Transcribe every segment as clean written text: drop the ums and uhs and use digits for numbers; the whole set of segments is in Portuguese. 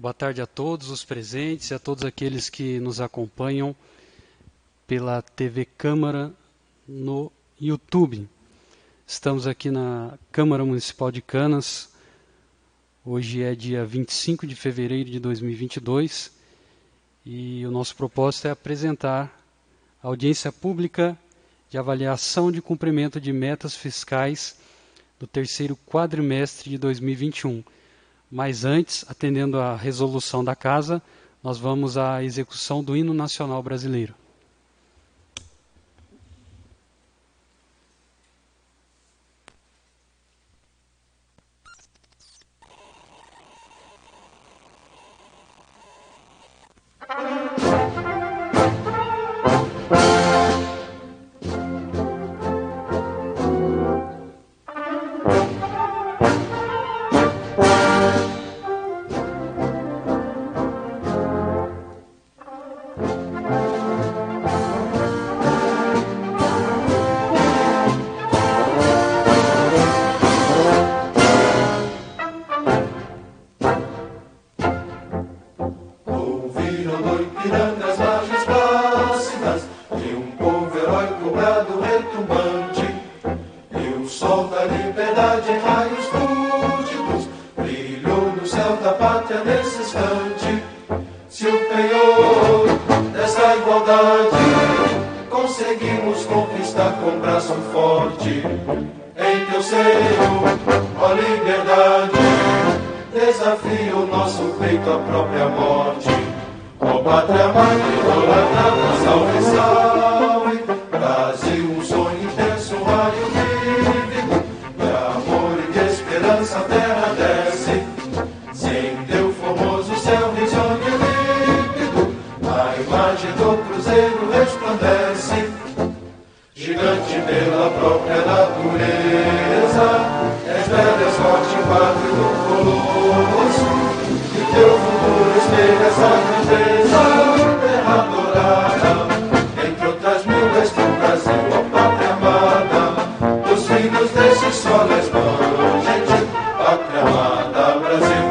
Boa tarde a todos os presentes e a todos aqueles que nos acompanham pela TV Câmara no YouTube. Estamos aqui na Câmara Municipal de Canas. Hoje é dia 25 de fevereiro de 2022 e o nosso propósito é apresentar a audiência pública de avaliação de cumprimento de metas fiscais do terceiro quadrimestre de 2021. Mas antes, atendendo à resolução da Casa, nós vamos à execução do Hino Nacional Brasileiro. Conseguimos conquistar com braço forte. Em teu seio, ó liberdade, desafia o nosso peito à própria morte. Ó pátria amada, idolatrada, salve, salve. Brasil, um sonho intenso, um raio vívido, de amor e de esperança a terra desce. Sem teu formoso céu risonho e límpido, a imagem do cruzeiro resplandece. Gigante pela própria natureza, és bela, és forte, pátrio do colosso, e teu futuro espelha essa grandeza. Terra adorada, entre outras mil, és tu, Brasil, ó pátria amada, dos filhos desse sol és mãe, gentil, pátria amada, Brasil.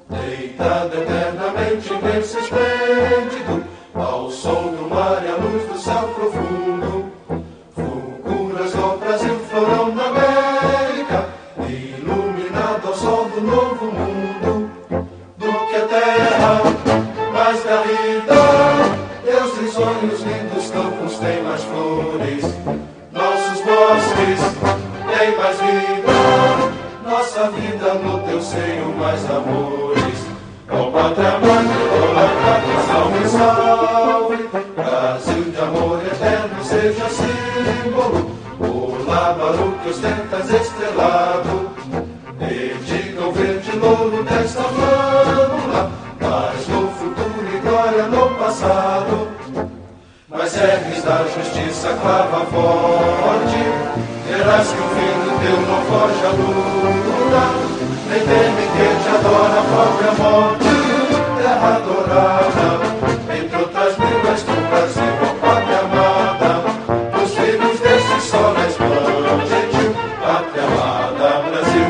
Deitado eternamente em berço esplêndido, ao sol do mar e à luz do céu profundo, fulguras do Brasil, florão da América, iluminado ao sol do novo mundo. Do que a terra mais garrida, teus risonhos lindos campos têm mais flores, nossos bosques têm mais vida, nossa vida no teu seio mais amores. Ó pátria amada, idolatrada, salve, salve. Brasil de amor eterno seja símbolo, o lábaro que ostentas estrelado. Dedica o verde louro desta flâmula, paz no futuro e glória no passado. Mas serves da justiça clava forte, verás que o fim do teu não foge à luta. Nem teme que te adora a própria morte. Terra adorada, entre outras mil, és tu, Brasil, ó pátria amada, dos filhos desse sol és mãe, gentil, pátria amada, Brasil.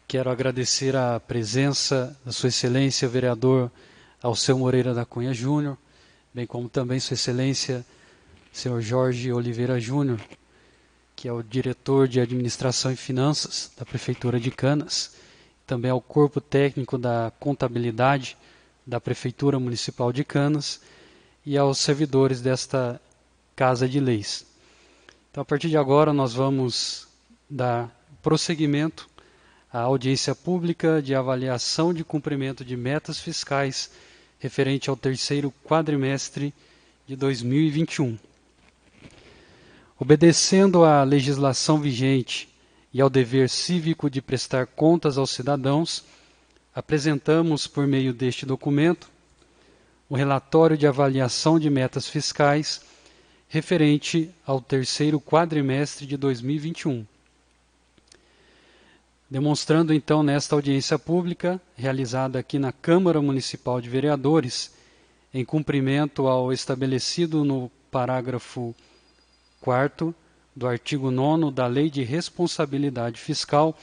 Quero agradecer a presença da Sua Excelência, o vereador Alceu Moreira da Cunha Júnior, bem como também Sua Excelência, senhor Jorge Oliveira Júnior, que é o diretor de Administração e Finanças da Prefeitura de Canas, também ao corpo técnico da Contabilidade da Prefeitura Municipal de Canas e aos servidores desta Casa de Leis. Então, a partir de agora, nós vamos dar prosseguimento a audiência pública de avaliação de cumprimento de metas fiscais referente ao terceiro quadrimestre de 2021. Obedecendo à legislação vigente e ao dever cívico de prestar contas aos cidadãos, apresentamos, por meio deste documento, o relatório de avaliação de metas fiscais referente ao terceiro quadrimestre de 2021. Demonstrando, então, nesta audiência pública, realizada aqui na Câmara Municipal de Vereadores, em cumprimento ao estabelecido no parágrafo 4º do artigo 9º da Lei de Responsabilidade Fiscal,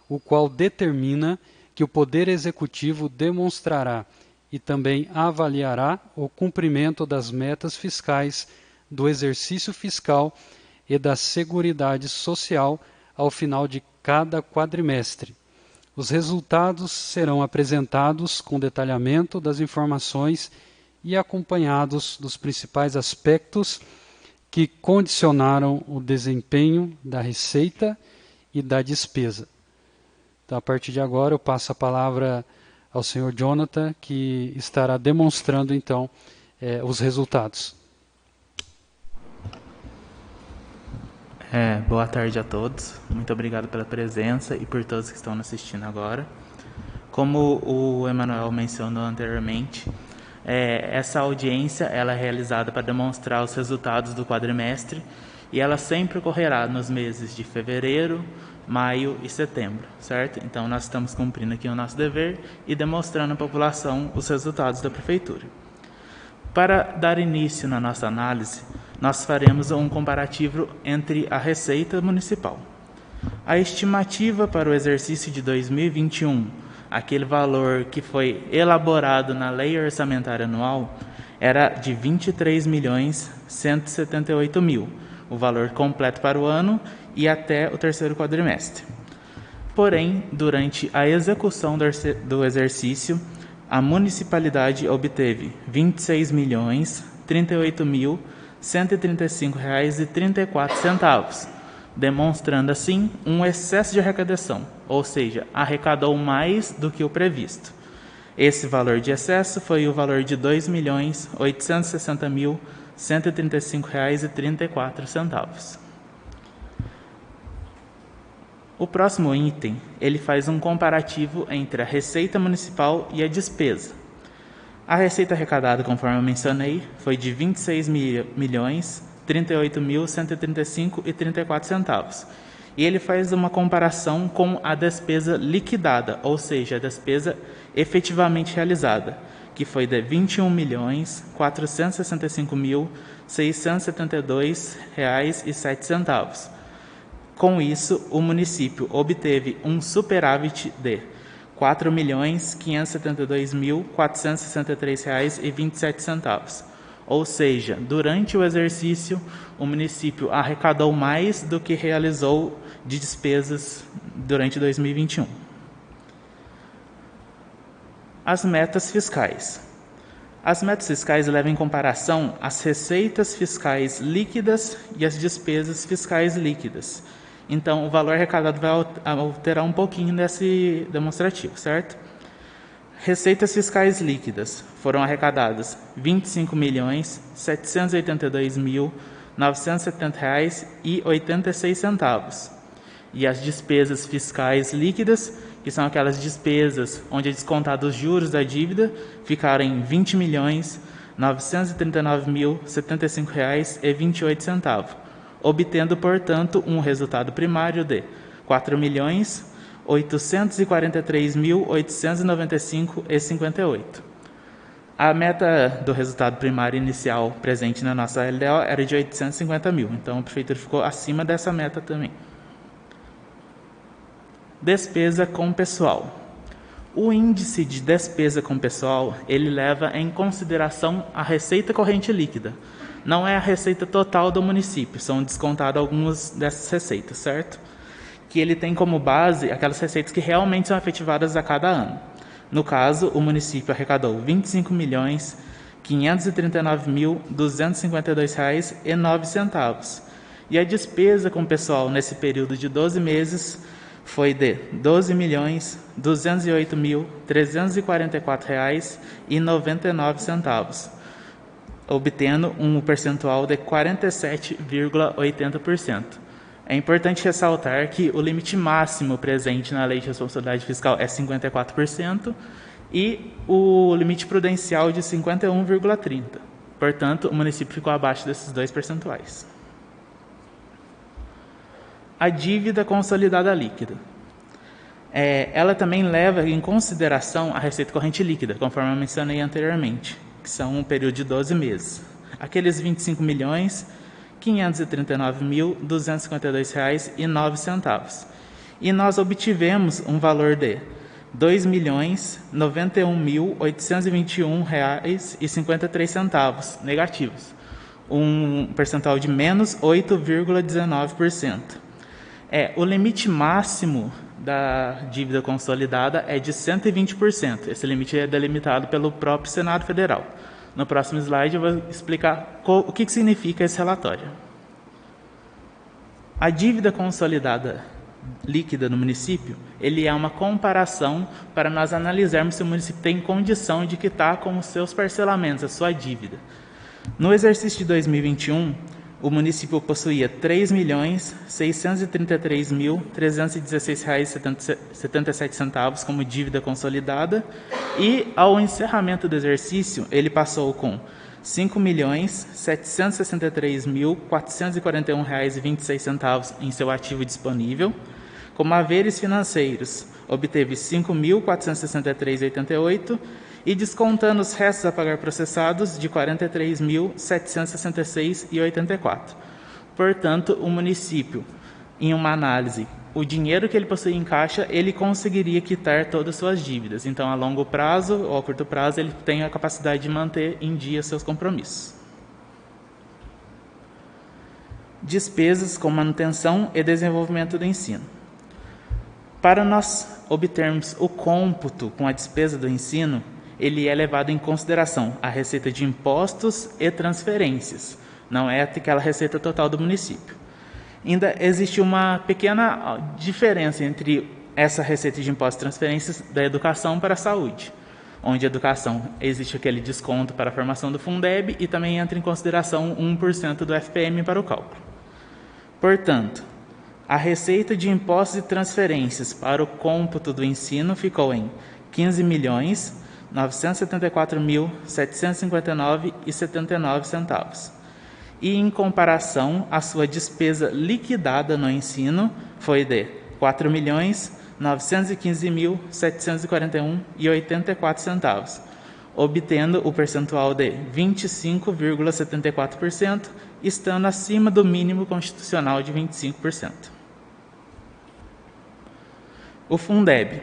o qual determina que o Poder Executivo demonstrará e também avaliará o cumprimento das metas fiscais do exercício fiscal e da Seguridade Social ao final de cada quadrimestre. Os resultados serão apresentados com detalhamento das informações e acompanhados dos principais aspectos que condicionaram o desempenho da receita e da despesa. Então, a partir de agora, eu passo a palavra ao senhor Jonathan, que estará demonstrando, então, os resultados. Boa tarde a todos. Muito obrigado pela presença e por todos que estão nos assistindo agora. Como o Emanuel mencionou anteriormente, essa audiência ela é realizada para demonstrar os resultados do quadrimestre e ela sempre ocorrerá nos meses de fevereiro, maio e setembro, certo? Então, nós estamos cumprindo aqui o nosso dever e demonstrando à população os resultados da Prefeitura. Para dar início na nossa análise, nós faremos um comparativo entre a Receita Municipal. A estimativa para o exercício de 2021, aquele valor que foi elaborado na Lei Orçamentária Anual, era de 23.178.000, o valor completo para o ano e até o terceiro quadrimestre. Porém, durante a execução do exercício, a municipalidade obteve R$ 26.038.135,34, demonstrando assim um excesso de arrecadação, ou seja, arrecadou mais do que o previsto. Esse valor de excesso foi o valor de R$ 2.860.135,34. O próximo item, ele faz um comparativo entre a receita municipal e a despesa. A receita arrecadada, conforme eu mencionei, foi de R$ 26.038.135,34. E ele faz uma comparação com a despesa liquidada, ou seja, a despesa efetivamente realizada, que foi de R$ 21.465.672,07. Com isso, o município obteve um superávit de R$ 4.572.463,27. Ou seja, durante o exercício, o município arrecadou mais do que realizou de despesas durante 2021. As metas fiscais. As metas fiscais levam em comparação as receitas fiscais líquidas e as despesas fiscais líquidas. Então, o valor arrecadado vai alterar um pouquinho nesse demonstrativo, certo? Receitas fiscais líquidas foram arrecadadas R$ 25.782.970,86. E as despesas fiscais líquidas, que são aquelas despesas onde é descontado os juros da dívida, ficaram em R$ 20.939.075,28, obtendo, portanto, um resultado primário de R$ 4.843.895,58. A meta do resultado primário inicial presente na nossa LDO era de 850 mil, então a Prefeitura ficou acima dessa meta também. Despesa com pessoal. O índice de despesa com pessoal, ele leva em consideração a receita corrente líquida. Não é a receita total do município, são descontadas algumas dessas receitas, certo? Que ele tem como base aquelas receitas que realmente são efetivadas a cada ano. No caso, o município arrecadou R$ 25.539.252,09. E a despesa com pessoal nesse período de 12 meses foi de R$ 12.208.344,99, obtendo um percentual de 47,80%. É importante ressaltar que o limite máximo presente na Lei de Responsabilidade Fiscal é 54% e o limite prudencial de 51,30%. Portanto, o município ficou abaixo desses dois percentuais. A dívida consolidada líquida. Ela também leva em consideração a receita corrente líquida, conforme eu mencionei anteriormente, que são um período de 12 meses. Aqueles R$ 25.539.252,09. E nós obtivemos um valor de R$ 2.091.821,53 negativos, um percentual de menos 8,19%. O limite máximo da dívida consolidada é de 120%. Esse limite é delimitado pelo próprio Senado Federal. No próximo slide eu vou explicar o que significa esse relatório. A dívida consolidada líquida no município, ele é uma comparação para nós analisarmos se o município tem condição de quitar com os seus parcelamentos, a sua dívida. No exercício de 2021, o município possuía R$ 3.633.316,77 como dívida consolidada e, ao encerramento do exercício, ele passou com R$ 5.763.441,26 em seu ativo disponível. Como haveres financeiros, obteve R$ 5.463,88 e descontando os restos a pagar processados de R$ 43.766,84. Portanto, o município, em uma análise, o dinheiro que ele possui em caixa, ele conseguiria quitar todas as suas dívidas. Então, a longo prazo ou a curto prazo, ele tem a capacidade de manter em dia seus compromissos. Despesas com manutenção e desenvolvimento do ensino. Para nós obtermos o cômputo com a despesa do ensino, ele é levado em consideração a receita de impostos e transferências, não é aquela receita total do município. Ainda existe uma pequena diferença entre essa receita de impostos e transferências da educação para a saúde, onde a educação existe aquele desconto para a formação do Fundeb e também entra em consideração 1% do FPM para o cálculo. Portanto, a receita de impostos e transferências para o cômputo do ensino ficou em R$ 15.974.759,79. E, em comparação, a sua despesa liquidada no ensino foi de R$ 4.915.741,84, obtendo o percentual de 25,74%, estando acima do mínimo constitucional de 25%. O Fundeb.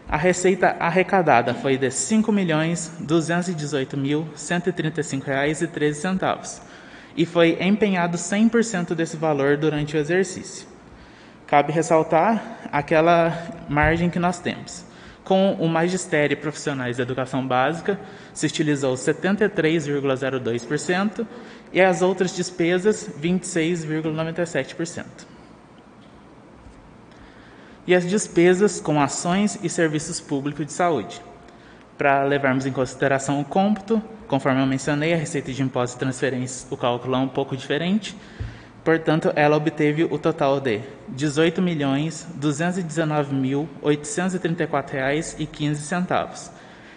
A receita arrecadada foi de R$ 5.218.135,13 e foi empenhado 100% desse valor durante o exercício. Cabe ressaltar aquela margem que nós temos. Com o magistério e profissionais da educação básica, se utilizou 73,02% e as outras despesas, 26,97%. E as despesas com ações e serviços públicos de saúde. Para levarmos em consideração o cômputo, conforme eu mencionei, a receita de impostos e transferências, o cálculo é um pouco diferente. Portanto, ela obteve o total de R$ 18.219.834,15.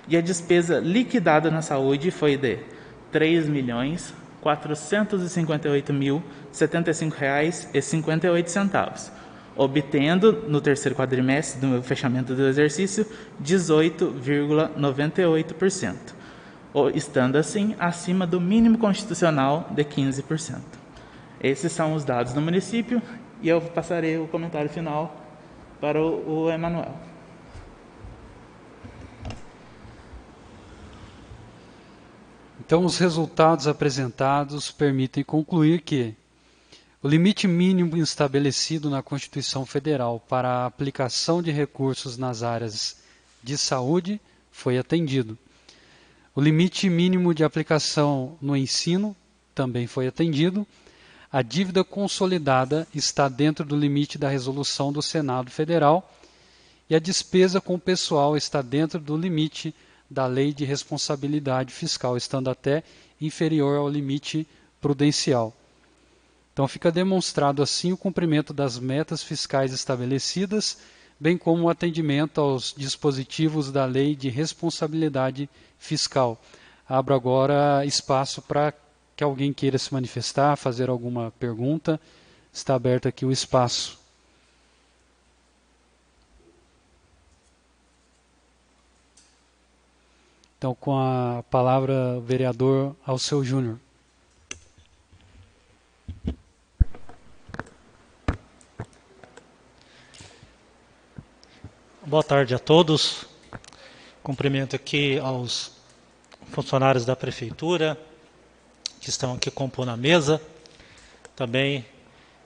E a despesa liquidada na saúde foi de R$ 3.458.075,58, obtendo, no terceiro quadrimestre do fechamento do exercício, 18,98%, estando assim acima do mínimo constitucional de 15%. Esses são os dados do município e eu passarei o comentário final para o Emanuel. Então, os resultados apresentados permitem concluir que o limite mínimo estabelecido na Constituição Federal para a aplicação de recursos nas áreas de saúde foi atendido. O limite mínimo de aplicação no ensino também foi atendido. a dívida consolidada está dentro do limite da resolução do Senado Federal e a despesa com o pessoal está dentro do limite da Lei de Responsabilidade Fiscal, estando até inferior ao limite prudencial. Então fica demonstrado assim o cumprimento das metas fiscais estabelecidas, bem como o atendimento aos dispositivos da Lei de Responsabilidade Fiscal. Abro agora espaço para que alguém queira se manifestar, fazer alguma pergunta. Está aberto aqui o espaço. Então, com a palavra, o vereador Alceu Júnior. Boa tarde a todos. Cumprimento aqui aos funcionários da Prefeitura que estão aqui compondo a mesa. Também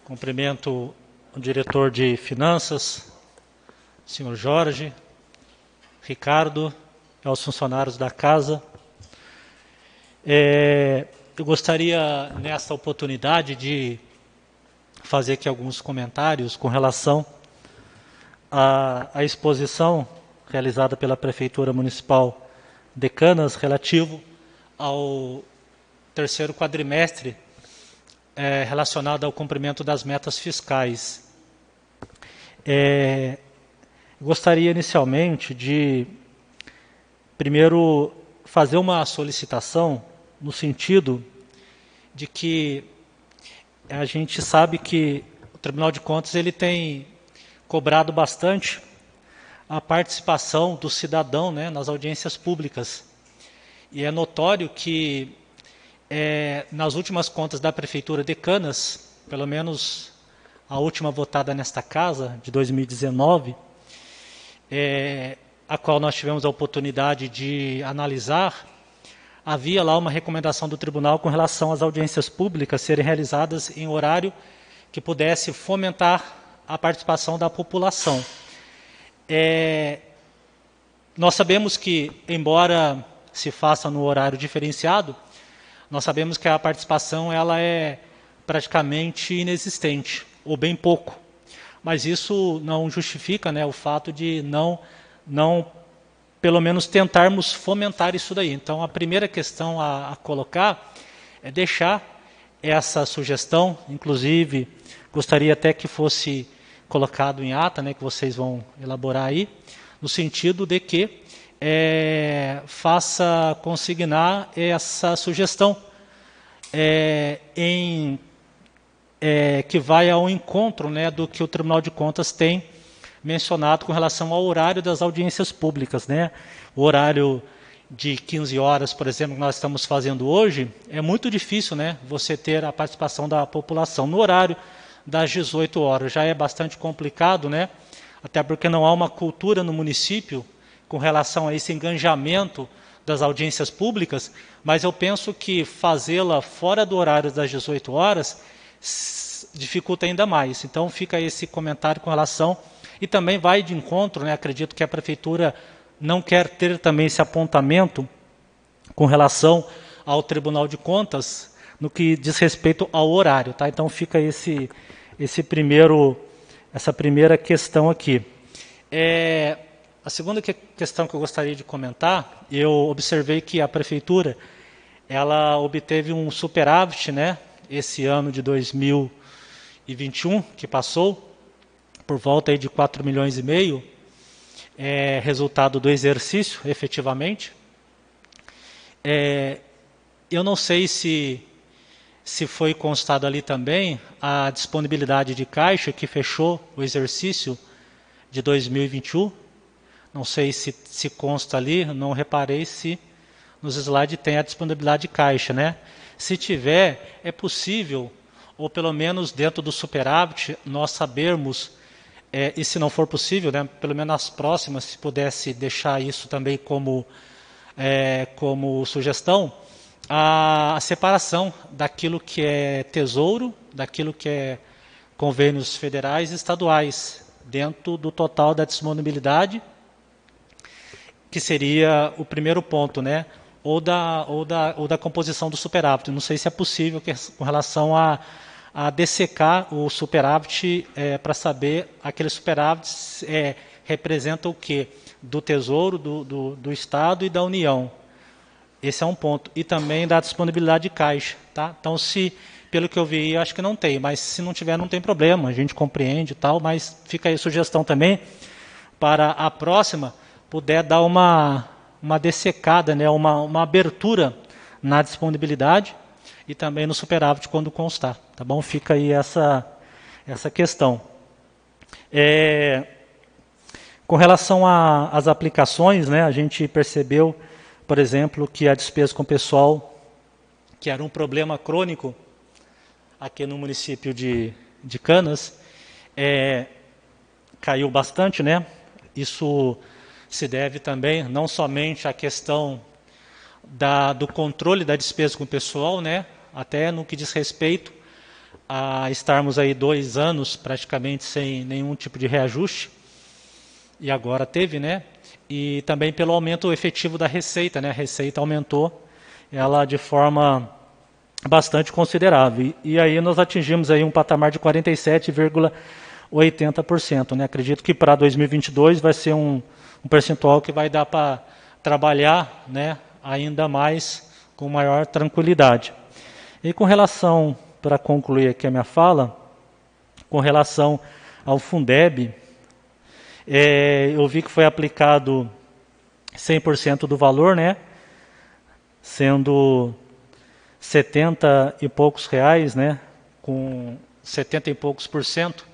cumprimento o diretor de Finanças, senhor Jorge, Ricardo, e aos funcionários da casa. Eu gostaria, nesta oportunidade, de fazer aqui alguns comentários com relação à exposição realizada pela Prefeitura Municipal de Canas relativo ao terceiro quadrimestre relacionado ao cumprimento das metas fiscais. Gostaria inicialmente de, primeiro, fazer uma solicitação no sentido de que a gente sabe que o Tribunal de Contas ele tem cobrado bastante a participação do cidadão, né, nas audiências públicas. E é notório que nas últimas contas da Prefeitura de Canas, pelo menos a última votada nesta casa, de 2019, a qual nós tivemos a oportunidade de analisar, havia lá uma recomendação do tribunal com relação às audiências públicas serem realizadas em horário que pudesse fomentar a participação da população. Nós sabemos que, embora se faça no horário diferenciado, nós sabemos que a participação ela é praticamente inexistente, ou bem pouco. Mas isso não justifica, né, o fato de não pelo menos tentarmos fomentar isso daí. Então, a primeira questão a colocar é deixar essa sugestão, inclusive, gostaria até que fosse colocado em ata, né, que vocês vão elaborar aí, no sentido de que faça consignar essa sugestão que vai ao encontro, né, do que o Tribunal de Contas tem mencionado com relação ao horário das audiências públicas, né? O horário de 15 horas, por exemplo, que nós estamos fazendo hoje, é muito difícil, né, você ter a participação da população. No horário das 18 horas já é bastante complicado, né? Até porque não há uma cultura no município com relação a esse engajamento das audiências públicas, mas eu penso que fazê-la fora do horário das 18 horas dificulta ainda mais. Então fica esse comentário com relação, e também vai de encontro, né, acredito que a Prefeitura não quer ter também esse apontamento com relação ao Tribunal de Contas no que diz respeito ao horário, tá? Então fica essa primeira questão aqui. A segunda questão que eu gostaria de comentar, eu observei que a Prefeitura ela obteve um superávit, né, esse ano de 2021, que passou, por volta aí de 4,5 milhões, resultado do exercício, efetivamente. Eu não sei se foi constado ali também a disponibilidade de caixa que fechou o exercício de 2021. Não sei se consta ali, não reparei se nos slides tem a disponibilidade de caixa, né? Se tiver, é possível, ou pelo menos dentro do superávit, nós sabermos, e se não for possível, né, pelo menos nas próximas, se pudesse deixar isso também como sugestão, a separação daquilo que é tesouro, daquilo que é convênios federais e estaduais, dentro do total da disponibilidade, que seria o primeiro ponto, né? Ou da composição do superávit. Não sei se é possível com relação a dessecar o superávit para saber aquele superávit representa o quê? Do Tesouro, do Estado e da União. Esse é um ponto. E também da disponibilidade de caixa. Tá? Então, pelo que eu vi, eu acho que não tem, mas se não tiver, não tem problema, a gente compreende e tal, mas fica aí a sugestão também, para a próxima, puder dar uma dessecada, né, uma abertura na disponibilidade e também no superávit quando constar. Tá bom? Fica aí essa questão. Com relação às aplicações, né, a gente percebeu, por exemplo, que a despesa com pessoal, que era um problema crônico aqui no município de Canas, caiu bastante, né? Isso se deve também não somente à questão do controle da despesa com pessoal, né? Até no que diz respeito a estarmos aí 2 anos praticamente sem nenhum tipo de reajuste, e agora teve, né? E também pelo aumento efetivo da receita, né? A receita aumentou, ela de forma bastante considerável. E aí nós atingimos aí um patamar de 47,80%. Né? Acredito que para 2022 vai ser um percentual que vai dar para trabalhar, né, ainda mais com maior tranquilidade. E com relação, para concluir aqui a minha fala, com relação ao Fundeb, eu vi que foi aplicado 100% do valor, né, sendo 70 e poucos reais, né, com 70 e poucos %,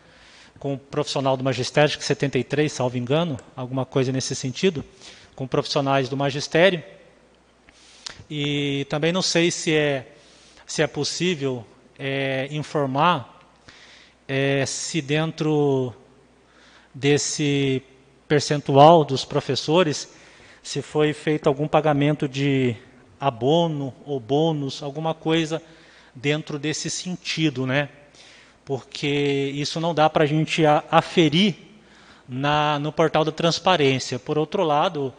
com o profissional do magistério, acho que 73, salvo engano, alguma coisa nesse sentido, com profissionais do magistério. E também não sei se é possível informar se dentro desse percentual dos professores, se foi feito algum pagamento de abono ou bônus, alguma coisa dentro desse sentido, né? Porque isso não dá para a gente aferir no portal da transparência. Por outro lado,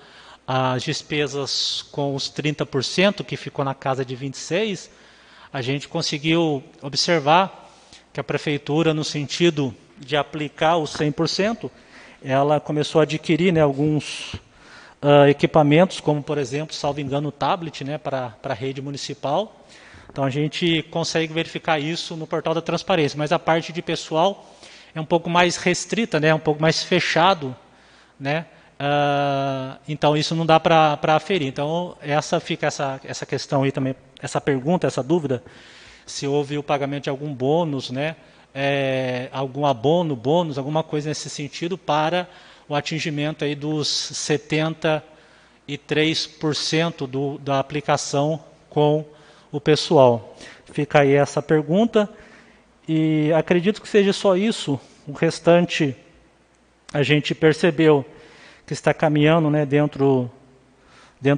as despesas com os 30%, que ficou na casa de 26%, a gente conseguiu observar que a prefeitura, no sentido de aplicar os 100%, ela começou a adquirir, né, alguns equipamentos, como, por exemplo, salvo engano, o tablet, né, para a rede municipal. Então, a gente consegue verificar isso no portal da transparência, mas a parte de pessoal é um pouco mais restrita, né, um pouco mais fechado, né, então isso não dá para aferir. Então, fica essa questão aí também, essa pergunta, essa dúvida, se houve o pagamento de algum bônus, né, algum abono, bônus, alguma coisa nesse sentido para o atingimento aí dos 73% da aplicação com o pessoal. Fica aí essa pergunta e acredito que seja só isso. O restante a gente percebeu que está caminhando, né, dentro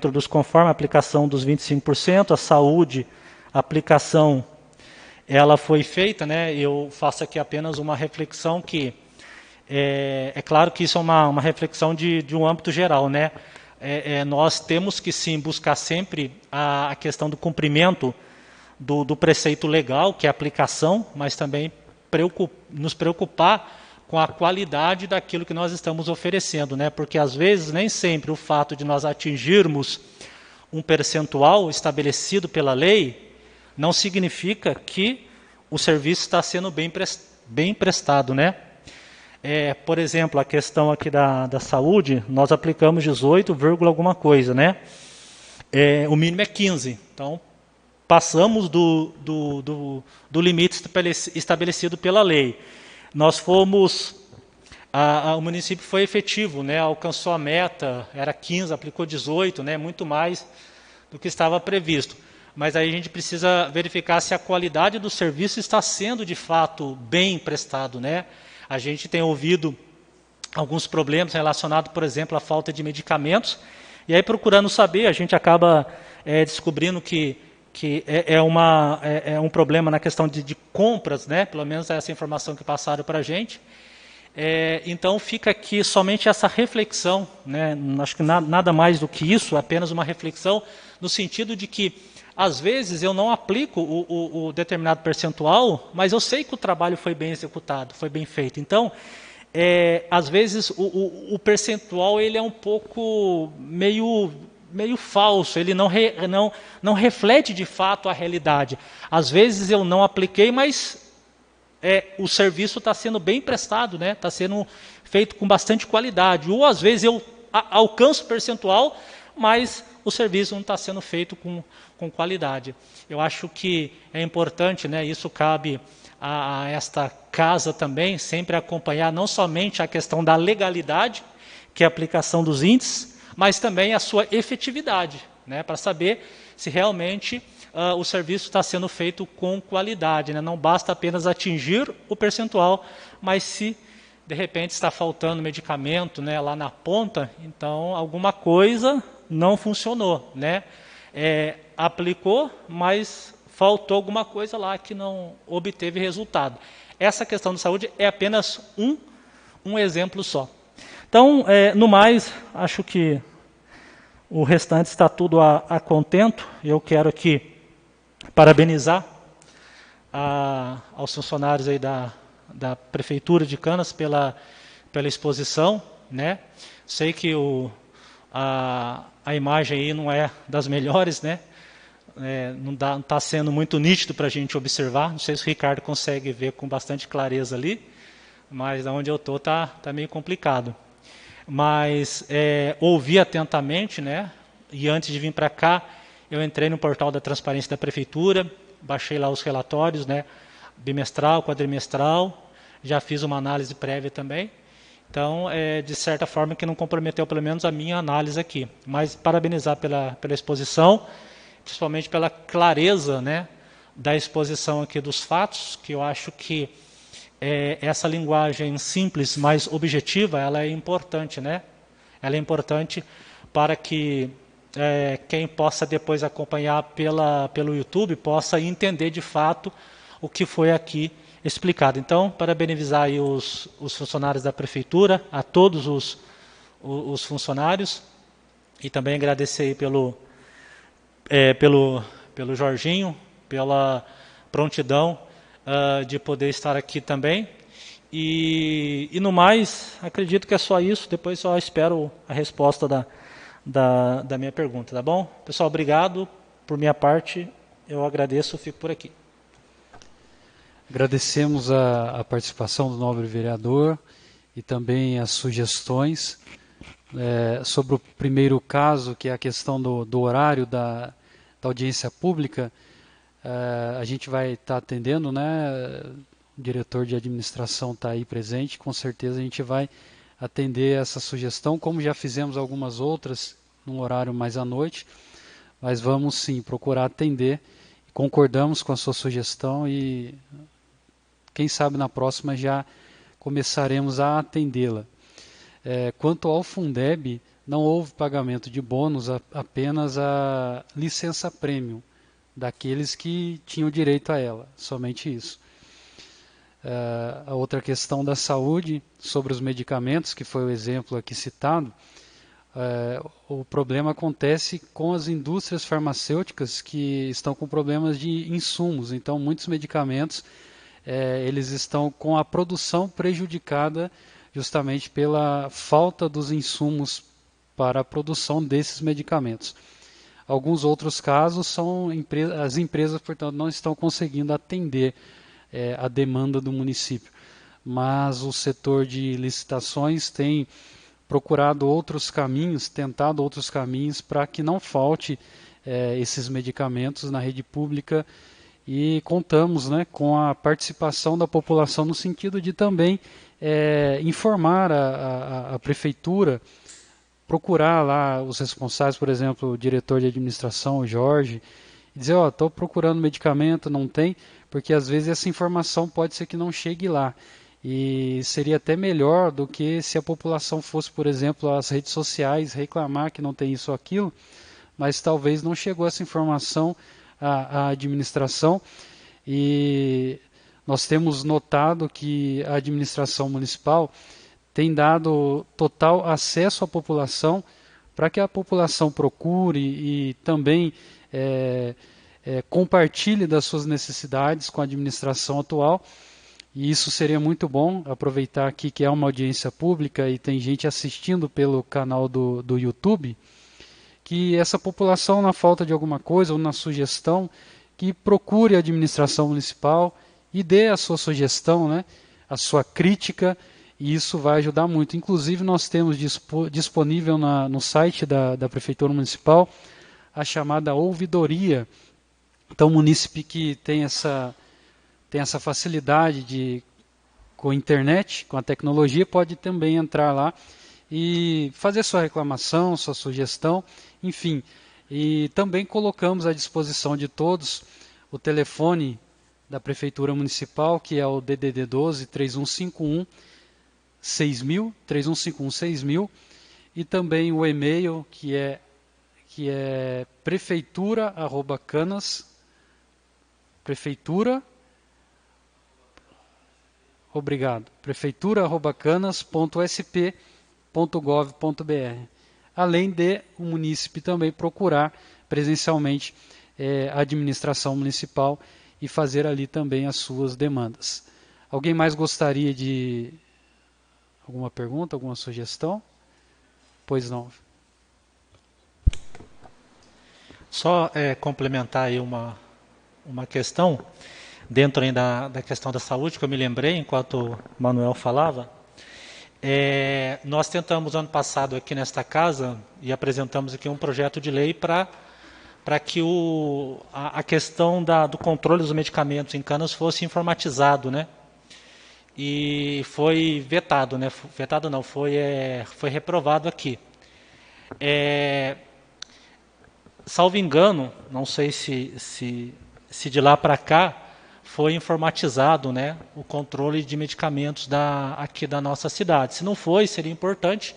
dos conformes, a aplicação dos 25%, a saúde, a aplicação, ela foi feita, né, eu faço aqui apenas uma reflexão que é claro que isso é uma reflexão de um âmbito geral, né? Nós temos que sim buscar sempre a questão do cumprimento do preceito legal, que é a aplicação, mas também nos preocupar com a qualidade daquilo que nós estamos oferecendo, né? Porque às vezes nem sempre o fato de nós atingirmos um percentual estabelecido pela lei não significa que o serviço está sendo bem prestado, né? Por exemplo, a questão aqui da saúde, nós aplicamos 18, alguma coisa, né? O mínimo é 15. Então, passamos do limite estabelecido pela lei. Nós fomos, o município foi efetivo, né? Alcançou a meta, era 15, aplicou 18, né? Muito mais do que estava previsto. Mas aí a gente precisa verificar se a qualidade do serviço está sendo de fato bem prestado, né? A gente tem ouvido alguns problemas relacionados, por exemplo, à falta de medicamentos, e aí procurando saber, a gente acaba descobrindo que é um problema na questão de compras, né? Pelo menos essa informação que passaram para a gente. Então fica aqui somente essa reflexão, né? Acho que nada mais do que isso, apenas uma reflexão, no sentido de que às vezes eu não aplico o determinado percentual, mas eu sei que o trabalho foi bem executado, foi bem feito. Então, às vezes o percentual ele é um pouco meio falso, ele não reflete de fato a realidade. Às vezes eu não apliquei, mas o serviço está sendo bem prestado, né? Está sendo feito com bastante qualidade. Ou às vezes eu alcanço o percentual, mas o serviço não está sendo feito com qualidade. Eu acho que é importante, né? Isso cabe a esta casa também, sempre acompanhar não somente a questão da legalidade, que é a aplicação dos índices, mas também a sua efetividade, né? Para saber se realmente o serviço está sendo feito com qualidade, né? Não basta apenas atingir o percentual, mas se de repente está faltando medicamento, né, lá na ponta, então alguma coisa não funcionou, né? Aplicou, mas faltou alguma coisa lá que não obteve resultado. Essa questão de saúde é apenas um exemplo só. Então, no mais, acho que o restante está tudo a contento. Eu quero aqui parabenizar aos funcionários aí da Prefeitura de Canas pela exposição, né? Sei que a imagem aí não é das melhores, né? Não está sendo muito nítido para a gente observar. Não sei se o Ricardo consegue ver com bastante clareza ali, mas onde eu estou tá meio complicado. Mas ouvi atentamente, né? E antes de vir para cá, eu entrei no portal da transparência da Prefeitura, baixei lá os relatórios, né? Bimestral, quadrimestral, já fiz uma análise prévia também. Então, de certa forma, que não comprometeu pelo menos a minha análise aqui. Mas parabenizar pela exposição, principalmente pela clareza, né, da exposição aqui dos fatos, que eu acho que essa linguagem simples, mais objetiva, ela é importante, né? Ela é importante para que quem possa depois acompanhar pelo YouTube possa entender de fato o que foi aqui explicado. Então, parabenizar aí os funcionários da Prefeitura, a todos os funcionários, e também agradecer aí pelo Jorginho, pela prontidão de poder estar aqui também. E no mais, acredito que é só isso. Depois só espero a resposta da minha pergunta, tá bom? Pessoal, obrigado. Por minha parte, eu agradeço, fico por aqui. Agradecemos a participação do nobre vereador e também as sugestões. Sobre o primeiro caso, que é a questão do horário da audiência pública, a gente vai estar atendendo, né? O diretor de administração está aí presente, com certeza a gente vai atender essa sugestão, como já fizemos algumas outras, num horário mais à noite, mas vamos sim procurar atender, concordamos com a sua sugestão e quem sabe na próxima já começaremos a atendê-la. Quanto ao Fundeb, não houve pagamento de bônus, apenas a licença prêmio daqueles que tinham direito a ela, somente isso. A outra questão da saúde, sobre os medicamentos, que foi o exemplo aqui citado, o problema acontece com as indústrias farmacêuticas que estão com problemas de insumos. Então, muitos medicamentos eles estão com a produção prejudicada justamente pela falta dos insumos para a produção desses medicamentos. Alguns outros casos são as empresas, portanto, não estão conseguindo atender a demanda do município. Mas o setor de licitações tem procurado outros caminhos, tentado outros caminhos para que não falte esses medicamentos na rede pública e contamos, né, com a participação da população no sentido de também informar a prefeitura, procurar lá os responsáveis, por exemplo, o diretor de administração, o Jorge, e dizer, estou procurando medicamento, não tem, porque às vezes essa informação pode ser que não chegue lá. E seria até melhor do que se a população fosse, por exemplo, às redes sociais reclamar que não tem isso ou aquilo, mas talvez não chegou essa informação à administração. E nós temos notado que a administração municipal tem dado total acesso à população para que a população procure e também compartilhe das suas necessidades com a administração atual. E isso seria muito bom, aproveitar aqui que é uma audiência pública e tem gente assistindo pelo canal do YouTube, que essa população, na falta de alguma coisa ou na sugestão, que procure a administração municipal e dê a sua sugestão, né, a sua crítica, e isso vai ajudar muito. Inclusive, nós temos disponível no site da Prefeitura Municipal a chamada ouvidoria. Então, o munícipe que tem essa facilidade com a internet, com a tecnologia, pode também entrar lá e fazer sua reclamação, sua sugestão, enfim. E também colocamos à disposição de todos o telefone da Prefeitura Municipal, que é o DDD 12 3151 6000, 3151 6000, e também o e-mail que é prefeitura@canas.sp.gov.br. Além de o munícipe também procurar presencialmente a administração municipal e fazer ali também as suas demandas. Alguém mais gostaria de alguma pergunta, alguma sugestão? Pois não. Só complementar aí uma questão, dentro ainda da questão da saúde, que eu me lembrei enquanto o Manuel falava. Nós tentamos ano passado aqui nesta casa e apresentamos aqui um projeto de lei para que a questão do controle dos medicamentos em Canas fosse informatizado, né? E foi vetado, né? Vetado não, foi reprovado aqui. Salvo engano, não sei se de lá para cá foi informatizado, né, o controle de medicamentos aqui da nossa cidade. Se não foi, seria importante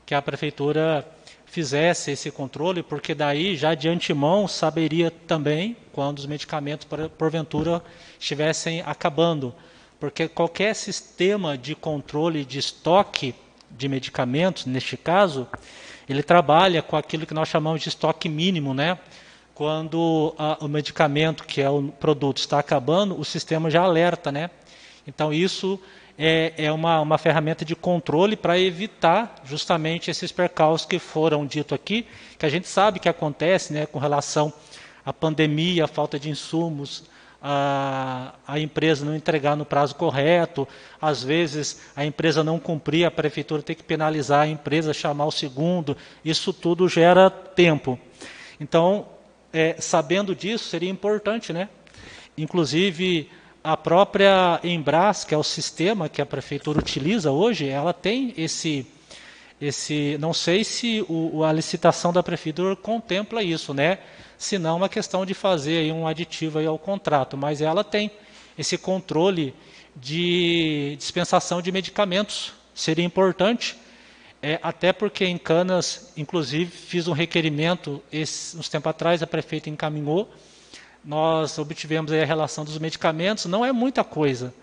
que a prefeitura fizesse esse controle, porque daí já de antemão saberia também quando os medicamentos porventura estivessem acabando, porque qualquer sistema de controle de estoque de medicamentos, neste caso, ele trabalha com aquilo que nós chamamos de estoque mínimo, né? Quando o medicamento, que é o produto, está acabando, o sistema já alerta, né? Então isso é uma ferramenta de controle para evitar justamente esses percalços que foram ditos aqui, que a gente sabe que acontece, né, com relação à pandemia, a falta de insumos, a empresa não entregar no prazo correto, às vezes a empresa não cumprir, a prefeitura tem que penalizar a empresa, chamar o segundo, isso tudo gera tempo. Então, sabendo disso, seria importante, né? Inclusive, a própria Embras, que é o sistema que a prefeitura utiliza hoje, ela tem esse não sei se a licitação da prefeitura contempla isso, né? Se não, é uma questão de fazer aí um aditivo aí ao contrato, mas ela tem esse controle de dispensação de medicamentos. Seria importante, até porque em Canas, inclusive, fiz um requerimento, uns tempos atrás a prefeita encaminhou, nós obtivemos aí a relação dos medicamentos, não é muita coisa.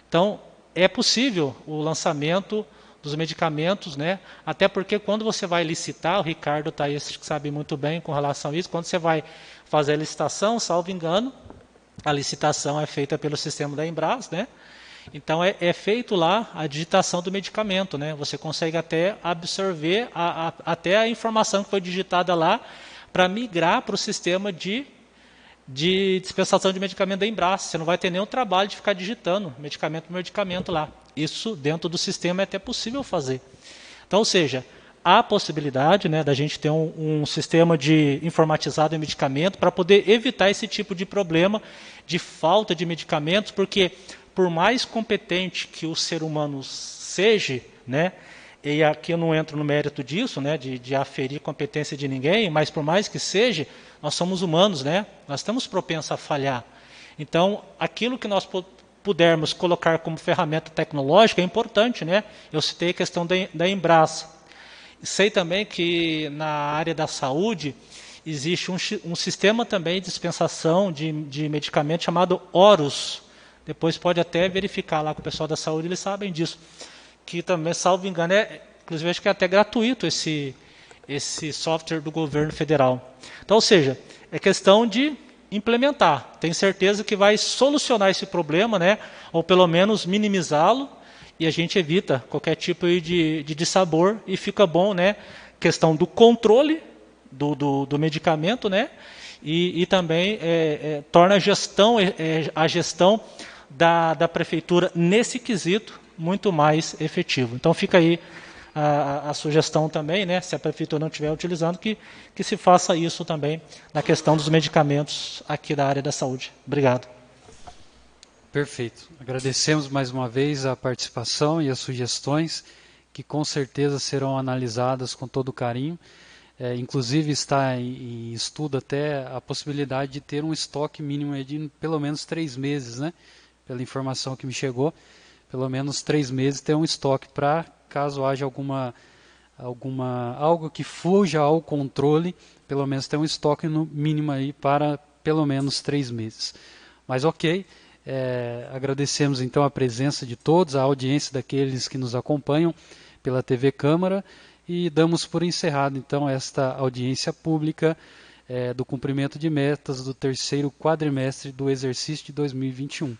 Então, é possível o lançamento dos medicamentos, né? Até porque quando você vai licitar, o Ricardo está aí, que sabe muito bem com relação a isso, quando você vai fazer a licitação, salvo engano, a licitação é feita pelo sistema da Embras, né? Então é feito lá a digitação do medicamento, né? Você consegue até absorver até a informação que foi digitada lá para migrar para o sistema de dispensação de medicamento da Embras. Você não vai ter nenhum trabalho de ficar digitando medicamento por medicamento lá. Isso dentro do sistema é até possível fazer. Então, ou seja, há a possibilidade, né, da gente ter um sistema de informatizado de medicamento para poder evitar esse tipo de problema de falta de medicamentos, porque por mais competente que o ser humano seja, né, e aqui eu não entro no mérito disso, né, de aferir competência de ninguém, mas por mais que seja, nós somos humanos, né, nós estamos propensos a falhar. Então, aquilo que nós pudermos colocar como ferramenta tecnológica é importante, né? Eu citei a questão da Embras. Sei também que na área da saúde existe um sistema também de dispensação de medicamentos chamado Horus. Depois pode até verificar lá com o pessoal da saúde, eles sabem disso. Que também, salvo engano, inclusive acho que é até gratuito esse software do governo federal. Então, ou seja, é questão de implementar. Tenho certeza que vai solucionar esse problema, né? Ou pelo menos minimizá-lo, e a gente evita qualquer tipo de dissabor e fica bom, né? Questão do controle do medicamento, né? E também torna a gestão da prefeitura nesse quesito muito mais efetivo. Então fica aí a sugestão também, né, se a prefeitura não estiver utilizando, que se faça isso também na questão dos medicamentos aqui da área da saúde. Obrigado. Perfeito. Agradecemos mais uma vez a participação e as sugestões, que com certeza serão analisadas com todo carinho. Inclusive está em estudo até a possibilidade de ter um estoque mínimo de pelo menos 3 meses, né? Pela informação que me chegou, pelo menos 3 meses ter um estoque para, caso haja algo que fuja ao controle, pelo menos ter um estoque no mínimo aí para pelo menos 3 meses. Mas ok, agradecemos então a presença de todos, a audiência daqueles que nos acompanham pela TV Câmara, e damos por encerrado então esta audiência pública do cumprimento de metas do terceiro quadrimestre do exercício de 2021.